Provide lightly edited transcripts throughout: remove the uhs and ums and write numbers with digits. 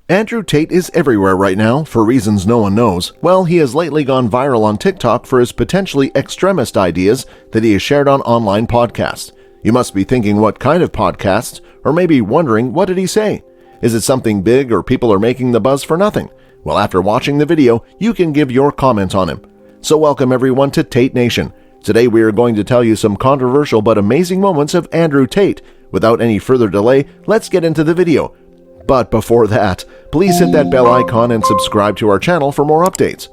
Andrew Tate is everywhere right now for reasons no one knows. Well, he has lately gone viral on TikTok for his potentially extremist ideas that he has shared on online podcasts. You must be thinking what kind of podcasts, or maybe wondering what did he say? Is it something big or people are making the buzz for nothing? Well, after watching the video, you can give your comment on him. So welcome everyone to Tate Nation. Today we are going to tell you some controversial but amazing moments of Andrew Tate. Without any further delay, let's get into the video. But before that, please hit that bell icon and subscribe to our channel for more updates.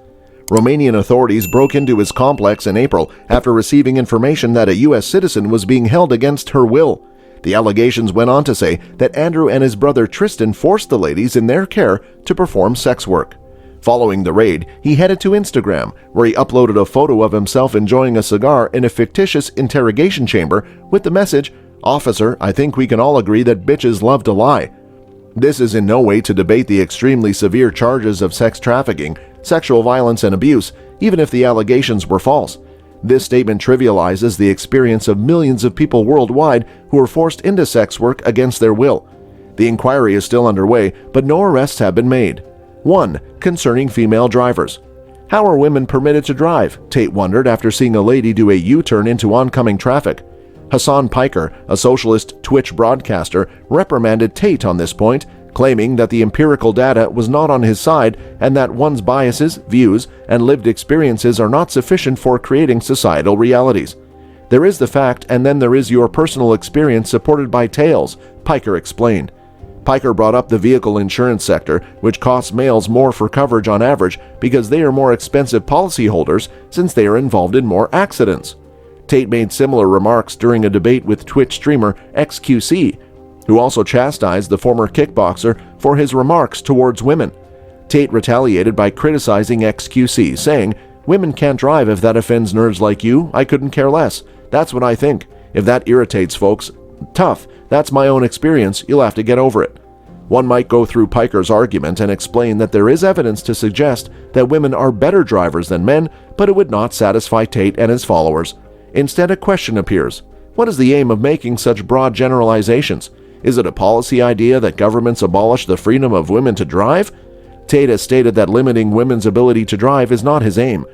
Romanian authorities broke into his complex in April after receiving information that a U.S. citizen was being held against her will. The allegations went on to say that Andrew and his brother Tristan forced the ladies in their care to perform sex work. Following the raid, he headed to Instagram, where he uploaded a photo of himself enjoying a cigar in a fictitious interrogation chamber with the message, "Officer, I think we can all agree that bitches love to lie." This is in no way to debate the extremely severe charges of sex trafficking, sexual violence, and abuse, even if the allegations were false. This statement trivializes the experience of millions of people worldwide who are forced into sex work against their will. The inquiry is still underway, but no arrests have been made. 1. Concerning female drivers. How are women permitted to drive? Tate wondered after seeing a lady do a U-turn into oncoming traffic. Hasan Piker, a socialist Twitch broadcaster, reprimanded Tate on this point, claiming that the empirical data was not on his side and that one's biases, views, and lived experiences are not sufficient for creating societal realities. There is the fact, and then there is your personal experience supported by tales, Piker explained. Piker brought up the vehicle insurance sector, which costs males more for coverage on average because they are more expensive policyholders since they are involved in more accidents. Tate made similar remarks during a debate with Twitch streamer XQC, who also chastised the former kickboxer for his remarks towards women. Tate retaliated by criticizing XQC, saying, "Women can't drive if that offends nerds like you. I couldn't care less. That's what I think. If that irritates folks, tough. That's my own experience. You'll have to get over it." One might go through Piker's argument and explain that there is evidence to suggest that women are better drivers than men, but it would not satisfy Tate and his followers. Instead, a question appears. What is the aim of making such broad generalizations? Is it a policy idea that governments abolish the freedom of women to drive? Tate has stated that limiting women's ability to drive is not his aim.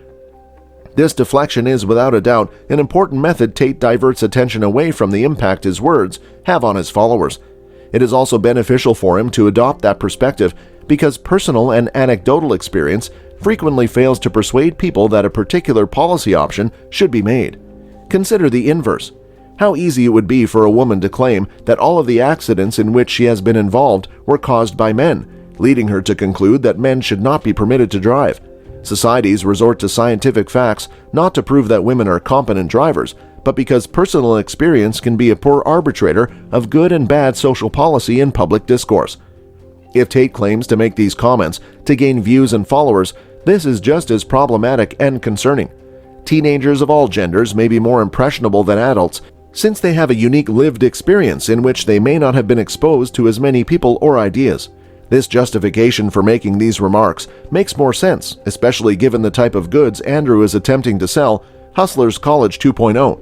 This deflection is, without a doubt, an important method Tate diverts attention away from the impact his words have on his followers. It is also beneficial for him to adopt that perspective because personal and anecdotal experience frequently fails to persuade people that a particular policy option should be made. Consider the inverse. How easy it would be for a woman to claim that all of the accidents in which she has been involved were caused by men, leading her to conclude that men should not be permitted to drive. Societies resort to scientific facts not to prove that women are competent drivers, but because personal experience can be a poor arbitrator of good and bad social policy in public discourse. If Tate claims to make these comments to gain views and followers, this is just as problematic and concerning. Teenagers of all genders may be more impressionable than adults, since they have a unique lived experience in which they may not have been exposed to as many people or ideas. This justification for making these remarks makes more sense, especially given the type of goods Andrew is attempting to sell, Hustlers College 2.0.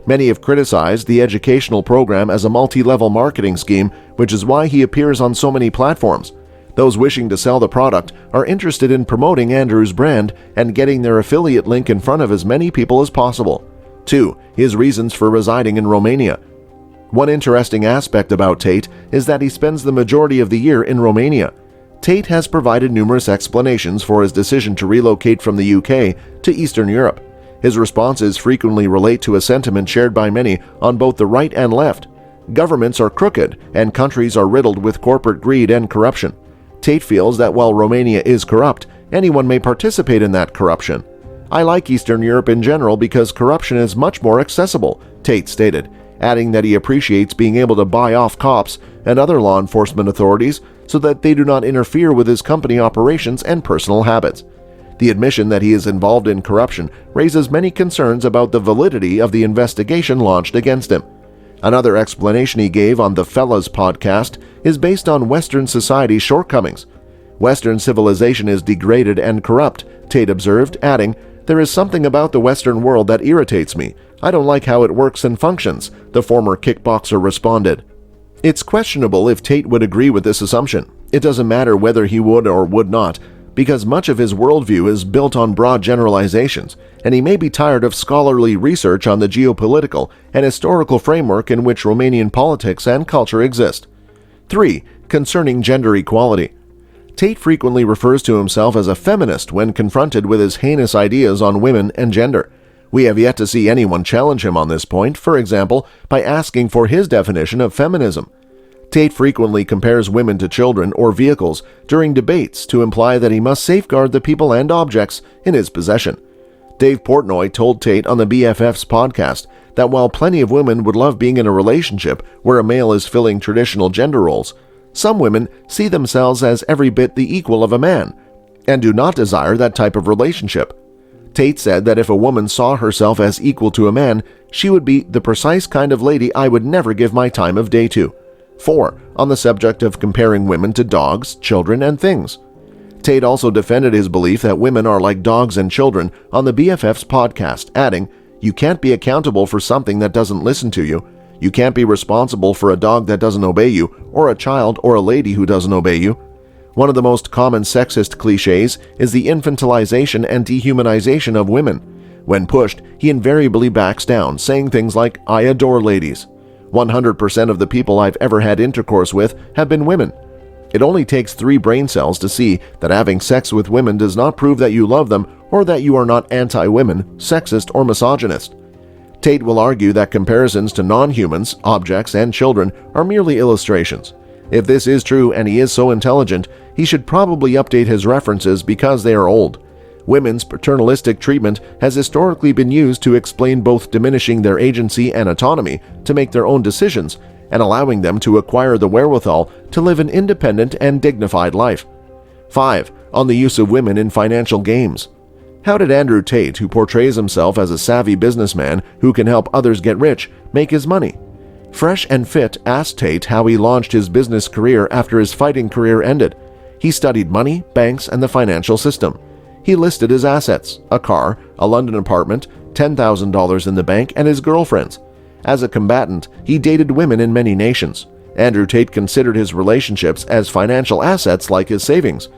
Many have criticized the educational program as a multi-level marketing scheme, which is why he appears on so many platforms. Those wishing to sell the product are interested in promoting Andrew's brand and getting their affiliate link in front of as many people as possible. 2. His reasons for residing in Romania. One interesting aspect about Tate is that he spends the majority of the year in Romania. Tate has provided numerous explanations for his decision to relocate from the UK to Eastern Europe. His responses frequently relate to a sentiment shared by many on both the right and left. Governments are crooked, and countries are riddled with corporate greed and corruption. Tate feels that while Romania is corrupt, anyone may participate in that corruption. "I like Eastern Europe in general because corruption is much more accessible," Tate stated, adding that he appreciates being able to buy off cops and other law enforcement authorities so that they do not interfere with his company operations and personal habits. The admission that he is involved in corruption raises many concerns about the validity of the investigation launched against him. Another explanation he gave on the Fellas podcast is based on Western society's shortcomings. Western civilization is degraded and corrupt, Tate observed, adding, "There is something about the Western world that irritates me. I don't like how it works and functions," the former kickboxer responded. It's questionable if Tate would agree with this assumption. It doesn't matter whether he would or would not, because much of his worldview is built on broad generalizations, and he may be tired of scholarly research on the geopolitical and historical framework in which Romanian politics and culture exist. 3. Concerning gender equality. Tate frequently refers to himself as a feminist when confronted with his heinous ideas on women and gender. We have yet to see anyone challenge him on this point, for example, by asking for his definition of feminism. Tate frequently compares women to children or vehicles during debates to imply that he must safeguard the people and objects in his possession. Dave Portnoy told Tate on the BFF's podcast that while plenty of women would love being in a relationship where a male is filling traditional gender roles, some women see themselves as every bit the equal of a man and do not desire that type of relationship. Tate said that if a woman saw herself as equal to a man, she would be the precise kind of lady I would never give my time of day to. 4. On the subject of comparing women to dogs, children, and things. Tate also defended his belief that women are like dogs and children on the BFF's podcast, adding, "You can't be accountable for something that doesn't listen to you. You can't be responsible for a dog that doesn't obey you, or a child or a lady who doesn't obey you." One of the most common sexist cliches is the infantilization and dehumanization of women. When pushed, he invariably backs down, saying things like, "I adore ladies." 100% of the people I've ever had intercourse with have been women. It only takes 3 brain cells to see that having sex with women does not prove that you love them or that you are not anti-women, sexist, or misogynist. Tate will argue that comparisons to non-humans, objects, and children are merely illustrations. If this is true and he is so intelligent, he should probably update his references because they are old. Women's paternalistic treatment has historically been used to explain both diminishing their agency and autonomy to make their own decisions and allowing them to acquire the wherewithal to live an independent and dignified life. 5. On the use of women in financial games. How did Andrew Tate, who portrays himself as a savvy businessman who can help others get rich, make his money? Fresh and Fit asked Tate how he launched his business career after his fighting career ended. He studied money, banks, and the financial system. He listed his assets: a car, a London apartment, $10,000 in the bank, and his girlfriends. As a combatant, he dated women in many nations. Andrew Tate considered his relationships as financial assets like his savings.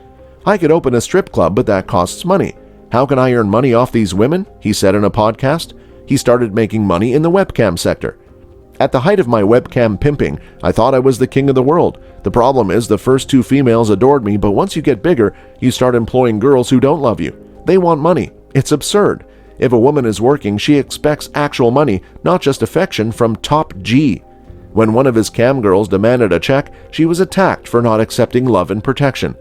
"I could open a strip club, but that costs money. How can I earn money off these women?" he said in a podcast. He started making money in the webcam sector. "At the height of my webcam pimping, I thought I was the king of the world. The problem is the first 2 females adored me, but once you get bigger, you start employing girls who don't love you. They want money. It's absurd. If a woman is working, she expects actual money, not just affection from Top G. When one of his cam girls demanded a check, she was attacked for not accepting love and protection."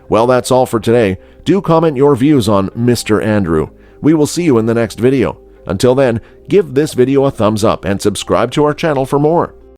Well, that's all for today. Do comment your views on Mr. Andrew. We will see you in the next video. Until then, give this video a thumbs up and subscribe to our channel for more.